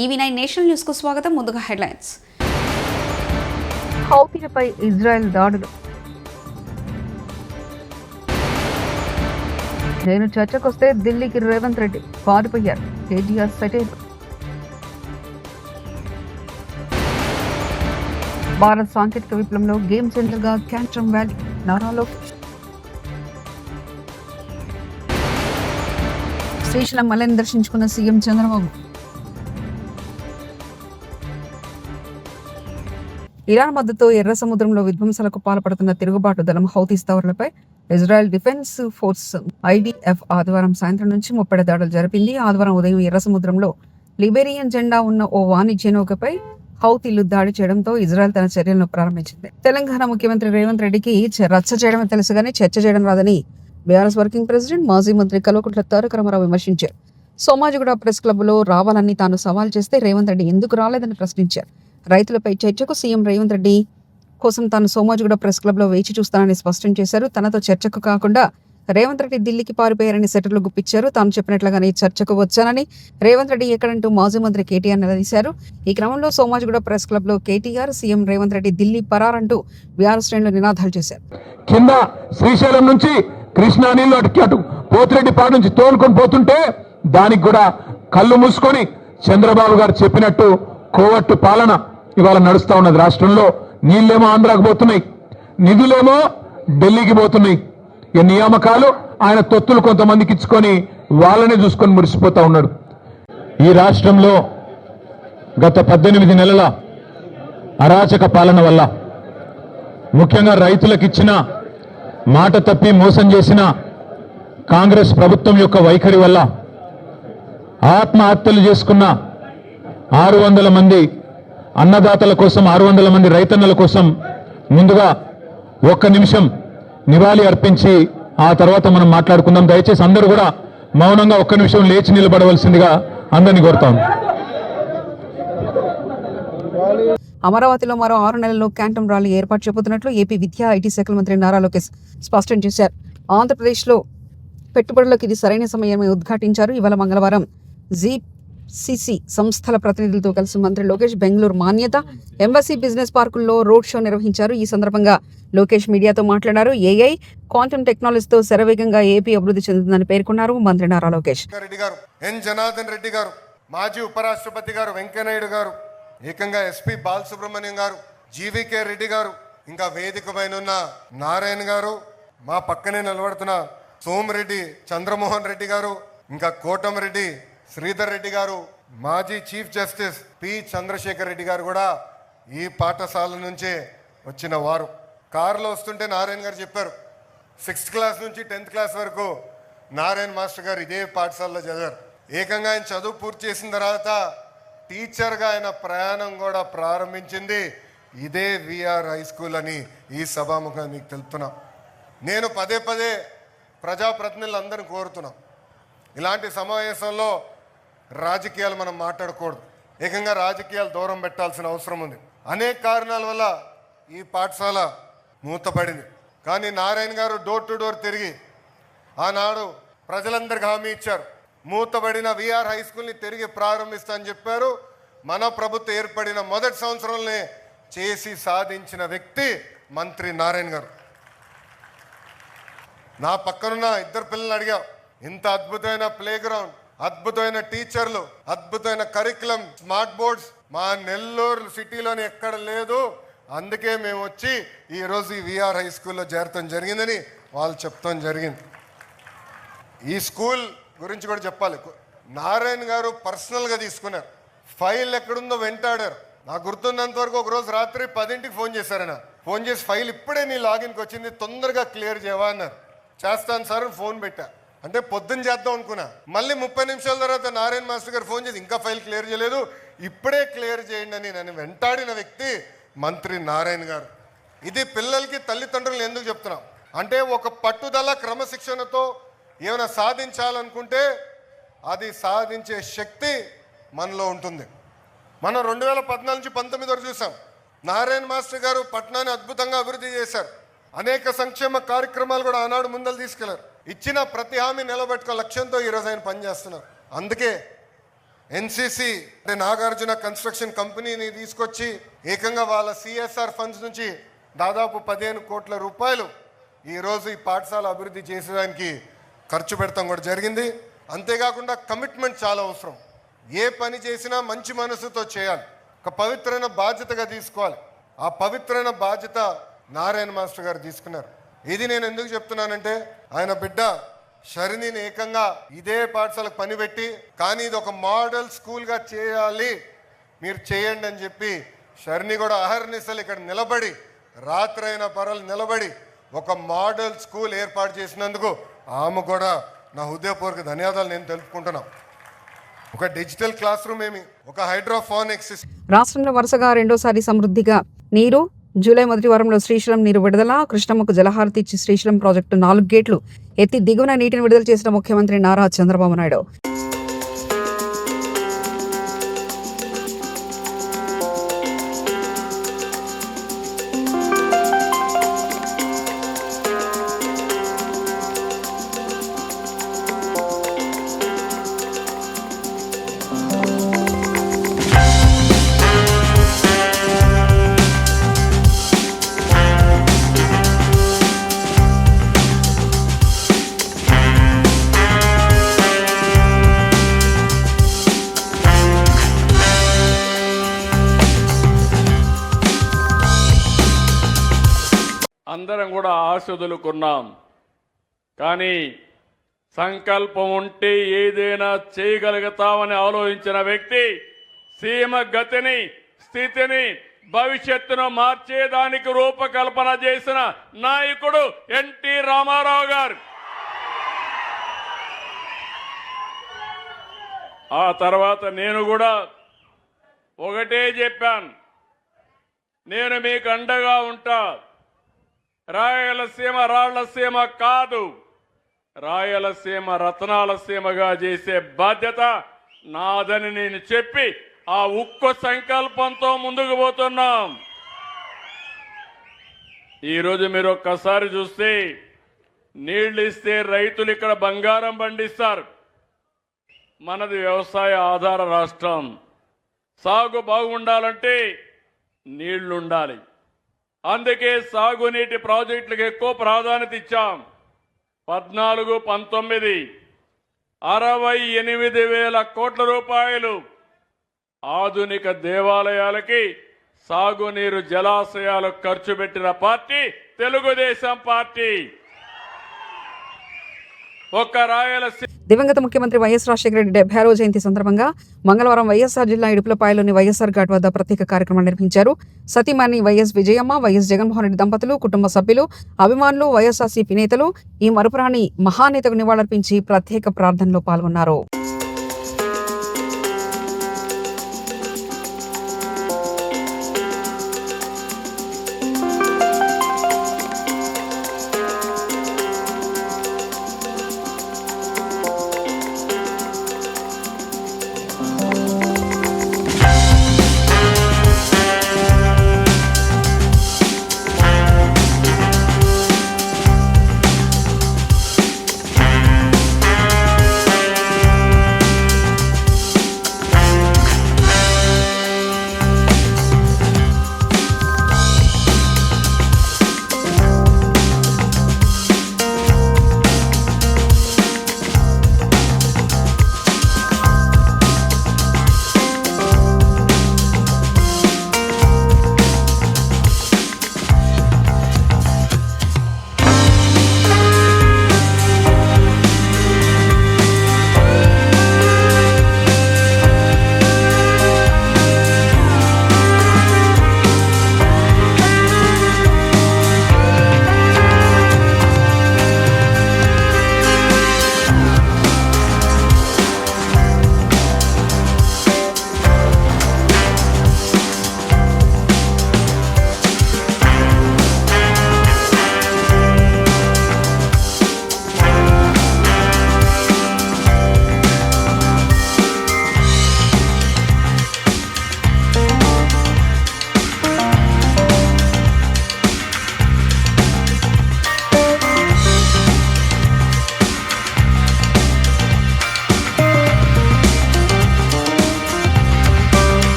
ఈవీ9 national news కు స్వాగతం. ముందుగా హెడ్లైన్స్. హౌతీలపై ఇజ్రాయెల్ దాడులు. నేను చర్చకొస్తే ఢిల్లీకి రేవంత్ రెడ్డి పారిపోయారు. కేటీఆర్ సెటైర్. భారత్ సాంకేతిక విప్లవంలో గేమ్ చేంజర్ గా క్యాంట్రమ్ వ్యాలీ. నారా లోకేష్. శ్రీశైలం మల్లెని దర్శించుకున్న సీఎం చంద్రబాబు. ఇరాన్ మద్దతుతో ఎర్ర సముద్రంలో విధ్వంసాలకు పాల్పడుతున్న తిరుగుబాటు దళం హౌతీ స్థావరాలపై ఇజ్రాయెల్ డిఫెన్స్ ఫోర్స్ IDF ఆదివారం సాయంత్రం నుంచి ముప్పటి దాడులు జరిపింది. ఆదివారం ఉదయం ఎర్ర సముద్రంలో లిబెరియన్ జెండా ఉన్న ఓ వాణిజ్య నౌకపై హౌతీలు దాడి చేయడంతో ఇజ్రాయెల్ తన చర్యలను ప్రారంభించింది. తెలంగాణ ముఖ్యమంత్రి రేవంత్ రెడ్డికి రచ్చ చేయడమే తెలుసుగానే చర్చ చేయడం రాదని బీఆర్ఎస్ వర్కింగ్ ప్రెసిడెంట్ మాజీ మంత్రి కల్వకుంట్ల తారక రామారావు విమర్శించారు. సోమాజిగూడ ప్రెస్ క్లబ్ లో రావాలని తాను సవాల్ చేస్తే రేవంత్ రెడ్డి ఎందుకు రాలేదని ప్రశ్నించారు. రైతులపై చర్చకు సీఎం రేవంత్ రెడ్డి కోసం తాను సోమాజిగూడ ప్రెస్ క్లబ్ లో వేచి చూస్తానని స్పష్టం చేశారు. తనతో చర్చకు కాకుండా రేవంత్ రెడ్డి ఢిల్లీకి పారిపోయారని సెటర్లు గుప్పించారు. తాను చెప్పినట్లుగానే చర్చకు వచ్చానని రేవంత్ రెడ్డి ఎక్కడంటూ మాజీ మంత్రి కేటీఆర్ నిలదీశారు. ఈ క్రమంలో సోమాజిగూడ ప్రెస్ క్లబ్ లో కేటీఆర్, సీఎం రేవంత్ రెడ్డి ఢిల్లీ పరారంటూ బీఆర్ఎస్ శ్రేణులు నినాదాలు చేశారు. కింద శ్రీశైలం నుంచి కృష్ణా నీళ్లు అటు పోతిరెడ్డిపాడు నుంచి తోలుకొని పోతుంటే దానికి కూడా కళ్ళు మూసుకొని చంద్రబాబు గారు చెప్పినట్టు కోవట్టు పాలన ఇవాళ నడుస్తా ఉన్నది. రాష్ట్రంలో నీళ్ళేమో ఆంధ్రాకు పోతున్నాయి, నిధులేమో ఢిల్లీకి పోతున్నాయి. ఈ నియామకాలు ఆయన తొత్తులు కొంతమందికి ఇచ్చుకొని వాళ్ళనే చూసుకొని మురిసిపోతా ఉన్నాడు. ఈ రాష్ట్రంలో గత 18 నెలల అరాచక పాలన వల్ల, ముఖ్యంగా రైతులకు ఇచ్చిన మాట తప్పి మోసం చేసిన కాంగ్రెస్ ప్రభుత్వం యొక్క వైఖరి వల్ల ఆత్మహత్యలు చేసుకున్న 600 మంది అన్నదాతల కోసం, 600 మంది రైతన్నల కోసం ముందుగా 1 నిమిషం నివాళి అర్పించి ఆ తర్వాత మనం మాట్లాడుకుందాం. దయచేసి అందరూ కూడా మౌనంగా 1 నిమిషం లేచి నిలబడవలసిందిగా అందరినీ కోరుతాం. అమరావతిలో మరో 6 నెలల్లో క్యాంటమ్ ర్యాలీ ఏర్పాటు చేయబోతున్నట్లు ఏపీ విద్యా ఐటీ శాఖల మంత్రి నారా లోకేష్ స్పష్టం చేశారు. ఆంధ్రప్రదేశ్లో పెట్టుబడులకు ఇది సరైన సమయమని ఉద్ఘాటించారు. ఇవాళ మంగళవారం GCC సంస్థల ప్రతినిధులతో కలిసి మంత్రి లోకేష్ బెంగళూరు మాన్యత ఎంబసీ బిజినెస్ పార్కుల్లో రోడ్ షో నిర్వహించారు. ఈ సందర్భంగా లోకేష్ మీడియాతో మాట్లాడారు. AI, క్వాంటమ్ టెక్నాలజీతో శరవేగంగా ఏపీ అభివృద్ధి చెందుతుందని పేర్కొన్నారు మంత్రి నారా లోకేష్. రెడ్డి గారు, ఎన్ జనార్దన్ రెడ్డి గారు, మాజీ ఉపరాష్ట్రపతి గారు వెంకయ్యనాయుడు గారు, ఏకంగా SP బాలసుబ్రహ్మణ్యం గారు, GVK రెడ్డి గారు, ఇంకా వేదిక పైన ఉన్న నారాయణ గారు, మా పక్కనే నిలబడుతున్న సోమిరెడ్డి చంద్రమోహన్ రెడ్డి గారు, ఇంకా కోటమిరెడ్డి శ్రీధర్ రెడ్డి గారు, మాజీ chief justice P Chandrasekhar Reddy గారు కూడా ఈ పాఠశాల నుంచే వచ్చిన వారు. కారులో వస్తుంటే నారాయణ గారు చెప్పారు, 6th క్లాస్ నుంచి 10th క్లాస్ వరకు నారాయణ మాస్టర్ గారు ఇదే పాఠశాలలో చదివారు. ఏకంగా ఆయన చదువు పూర్తి చేసిన తర్వాత టీచర్గా ఆయన ప్రయాణం కూడా ప్రారంభించింది ఇదే VR హై స్కూల్ అని ఈ సభాముఖంగా మీకు తెలుపుతున్నా. నేను పదే ప్రజాప్రతినిధులందరినీ కోరుతున్నాం, ఇలాంటి సమావేశంలో రాజకీయాలు మనం మాట్లాడకూడదు. ఏకంగా రాజకీయాలు దూరం పెట్టాల్సిన అవసరం ఉంది. అనేక కారణాల వల్ల ఈ పాఠశాల మూతపడింది. కానీ నారాయణ గారు డోర్ టు డోర్ తిరిగి ఆనాడు ప్రజలందరికీ హామీ ఇచ్చారు, మూతబడిన VR హై స్కూల్ని తిరిగి ప్రారంభిస్తా అని చెప్పారు. మన ప్రభుత్వం ఏర్పడిన మొదటి సంవత్సరంలోనే చేసి సాధించిన వ్యక్తి మంత్రి నారాయణ గారు. నా పక్కనున్న 2 పిల్లల్ని అడిగా, ఇంత అద్భుతమైన ప్లే గ్రౌండ్, అద్భుతమైన టీచర్లు, అద్భుతమైన కరికులం, స్మార్ట్ బోర్డ్స్ మా నెల్లూరు సిటీలోని ఎక్కడ లేదు, అందుకే మేము వచ్చి ఈరోజు ఈ VR హై స్కూల్లో చేరటం జరిగిందని వాళ్ళు చెప్తాం జరిగింది. ఈ స్కూల్ గురించి కూడా చెప్పాలి. నారాయణ గారు పర్సనల్గా తీసుకున్నారు. ఫైల్ ఎక్కడుందో వెంటాడారు. నాకు గుర్తున్నంత వరకు ఒకరోజు రాత్రి 10ంటికి ఫోన్ చేశారన్న. ఫోన్ చేసి ఫైల్ ఇప్పుడే నీ లాగిన్కి వచ్చింది, తొందరగా క్లియర్ చేయవా అన్నారు. చేస్తాను సార్ ఫోన్ పెట్టా. అంటే పొద్దున్న చేద్దాం అనుకున్నా. మళ్ళీ 30 నిమిషాల తర్వాత నారాయణ మాస్టర్ గారు ఫోన్ చేసి ఇంకా ఫైల్ క్లియర్ చేయలేదు, ఇప్పుడే క్లియర్ చేయండి అని నన్ను వెంటాడిన వ్యక్తి మంత్రి నారాయణ గారు. ఇది పిల్లలకి తల్లిదండ్రులు ఎందుకు చెప్తున్నాం అంటే, ఒక పట్టుదల క్రమశిక్షణతో ఏమైనా సాధించాలనుకుంటే అది సాధించే శక్తి మనలో ఉంటుంది. మనం 2014 నుంచి 19 వరకు చూసాం. నారాయణ మాస్టర్ గారు పట్టణాన్ని అద్భుతంగా అభివృద్ధి చేశారు. అనేక సంక్షేమ కార్యక్రమాలు కూడా ఆనాడు ముందలు తీసుకెళ్లారు. ఇచ్చిన ప్రతి హామీ నిలబెట్టుకో లక్ష్యంతో ఈరోజు ఆయన పనిచేస్తున్నారు. అందుకే ఎన్సిసి అంటే నాగార్జున కన్స్ట్రక్షన్ కంపెనీని తీసుకొచ్చి ఏకంగా వాళ్ళ సిఎస్ఆర్ ఫండ్స్ నుంచి దాదాపు 15 కోట్ల రూపాయలు ఈరోజు ఈ పాఠశాల అభివృద్ధి చేసేదానికి ఖర్చు పెడతాం కూడా జరిగింది. అంతేకాకుండా కమిట్మెంట్ చాలా అవసరం. ఏ పని చేసినా మంచి మనసుతో చేయాలి, ఒక పవిత్రమైన బాధ్యతగా తీసుకోవాలి. ఆ పవిత్రమైన బాధ్యత నారాయణ మాస్టర్ గారు తీసుకున్నారు. ఇది నేను ఎందుకు చెప్తున్నానంటే ఆయన బిడ్డ షరినిని ఏకంగా ఇదే పాఠశాలకు పని పెట్టి కానీ ఇది ఒక మోడల్ స్కూల్గా చేయాలి, మీరు చేయండి అని చెప్పి షరిని కూడా అహర్నిశలు ఇక్కడ నిలబడి రాత్రైన పరలు నిలబడి ఒక మోడల్ స్కూల్ ఏర్పాటు చేసినందుకు ఆమె కూడా నా హృదయపూర్వక ధన్యవాదాలు నేను తెలుపుకుంటున్నాను. ఒక డిజిటల్ క్లాస్ రూమ్ ఏమి, ఒక హైడ్రోఫోనిక్ సిస్టమ్. రాష్ట్రంలో వరుసగా రెండోసారి సమృద్ధిగా నీరు. జూలై మొదటి వారంలో శ్రీశైలం నీరు విడుదల. కృష్ణమ్మకు జలహారతి ఇచ్చి శ్రీశైలం ప్రాజెక్టు 4 గేట్లు ఎత్తి దిగువన నీటిని విడుదల చేసిన ముఖ్యమంత్రి నారా చంద్రబాబు నాయుడు. అందరం కూడా ఆశ వదులుకున్నాం. కానీ సంకల్పం ఉంటే ఏదైనా చేయగలుగుతామని ఆలోచించిన వ్యక్తి సీమ గతిని స్థితిని భవిష్యత్తును మార్చేదానికి రూపకల్పన చేసిన నాయకుడు ఎన్టీ రామారావు గారు. ఆ తర్వాత నేను కూడా ఒకటే చెప్పాను, నేను మీకు అండగా ఉంటా. రాయలసీమ రాళ్లసీమ కాదు, రాయలసీమ రత్నాలసీమగా చేసే బాధ్యత నాదని నేను చెప్పి ఆ ఉక్కు సంకల్పంతో ముందుకు పోతున్నాం. ఈరోజు మీరు ఒక్కసారి చూస్తే నీళ్లు ఇస్తే రైతులు ఇక్కడ బంగారం పండిస్తారు. మనది వ్యవసాయ ఆధార రాష్ట్రం. సాగు బాగుండాలంటే నీళ్లుండాలి. అందుకే సాగునీటి ప్రాజెక్టులకు ఎక్కువ ప్రాధాన్యత ఇచ్చాం. 14, 19 68,000 కోట్ల రూపాయలు ఆధునిక దేవాలయాలకి సాగునీరు జలాశయాలకు ఖర్చు పెట్టిన పార్టీ తెలుగుదేశం పార్టీ. ఒక్క రాయలసీమ దివంగత ముఖ్యమంత్రి వైఎస్ రాజశేఖర రెడ్డి 76వ జయంతి సందర్భంగా మంగళవారం వైఎస్ఆర్ జిల్లా ఇడుపులపాయలోని వైఎస్ఆర్ ఘాట్ వద్ద ప్రత్యేక కార్యక్రమం నిర్వహించారు. సతీమణి వైఎస్ విజయమ్మ, వైఎస్ జగన్మోహన్ రెడ్డి దంపతులు, కుటుంబ సభ్యులు, అభిమానులు, వైఎస్ఆర్సీపీ నేతలు ఈ మరుపురాని మహానేతకు నివాళులర్పించి ప్రత్యేక ప్రార్థనలో పాల్గొన్నారు.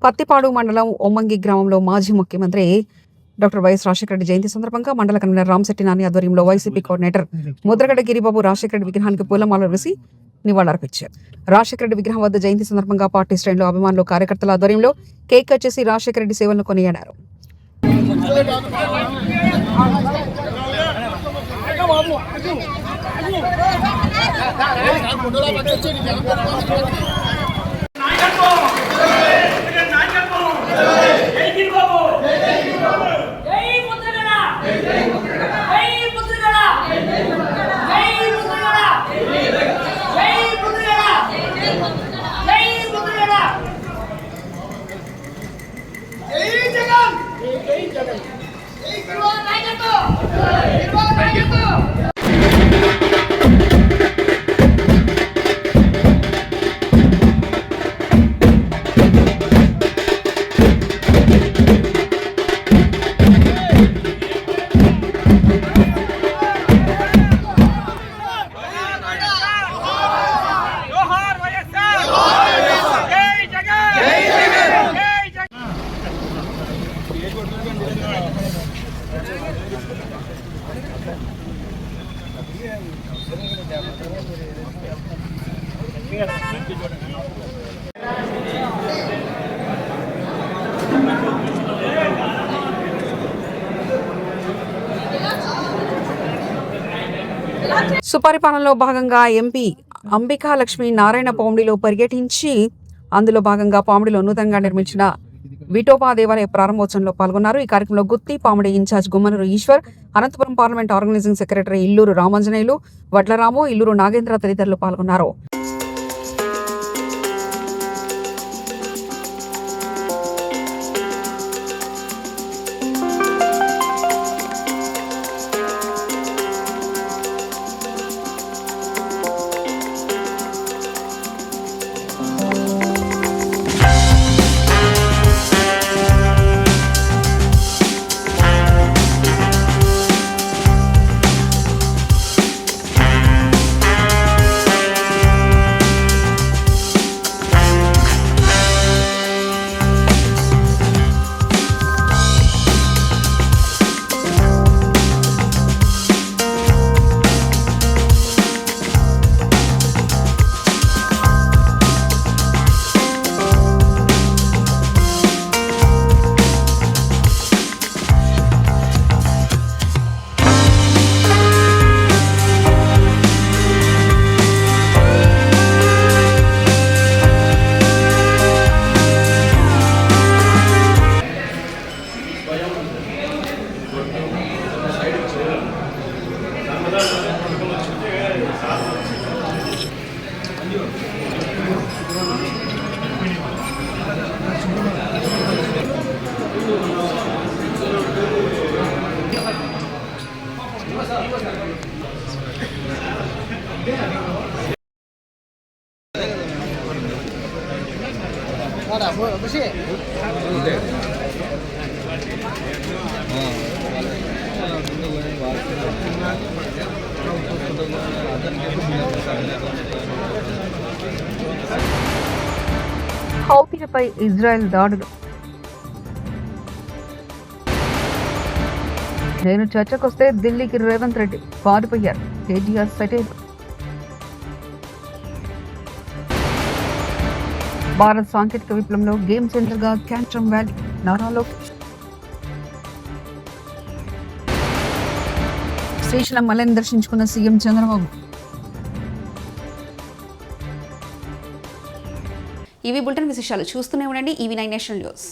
పత్తిపాడు మండలం ఒమ్మంగి గ్రామంలో మాజీ ముఖ్యమంత్రి డాక్టర్ వైఎస్ రాజశేఖర రెడ్డి జయంతి సందర్భంగా మండల కన్వీనర్ రామశెట్టి నాని ఆధ్వర్యంలో వైసీపీ కోఆర్డినేటర్ ముద్రగడ్డ గిరిబాబు రాజశేఖర రెడ్డి విగ్రహానికి పూలమాలలు వేసి నివాళులర్పించారు. రాజశేఖర రెడ్డి విగ్రహం వద్ద జయంతి సందర్భంగా పార్టీ శ్రేణులు, అభిమానులు, కార్యకర్తల ఆధ్వర్యంలో కేక్ కట్ చేసి రాజశేఖర రెడ్డి సేవలను కొనియాడారు. సుపరిపాలనలో భాగంగా ఎంపీ అంబికా లక్ష్మి నారాయణ పామిడిలో పర్యటించి అందులో భాగంగా పామిడిలో నూతనంగా నిర్మించిన విఠోబా దేవాలయ ప్రారంభోత్సవంలో పాల్గొన్నారు. ఈ కార్యక్రమంలో Gooty Pamidi incharge Gummanuru Eshwar, Anantapur parliament organising secretary Illuru Ramanjaneyulu, Vadlaramu, Illuru Nagendra తదితరులు పాల్గొన్నారు. హౌతీలపై ఇజ్రాయెల్ దాడులు. నేను చర్చకొస్తే ఢిల్లీకి రేవంత్ రెడ్డి పారిపోయారు. కేటీఆర్ సెటిల్. భారత్ సాంకేతిక విప్లవంలో గేమ్ సెంటర్ గా క్యాంట్రమ్ వ్యాలీ. నారా లోకేష్. శ్రీశైలం మల్లెని దర్శించుకున్న సీఎం చంద్రబాబు. ఇవి బులెటిన్ విశేషాలు. చూస్తూనే ఉండండి EV9 నేషనల్ న్యూస్.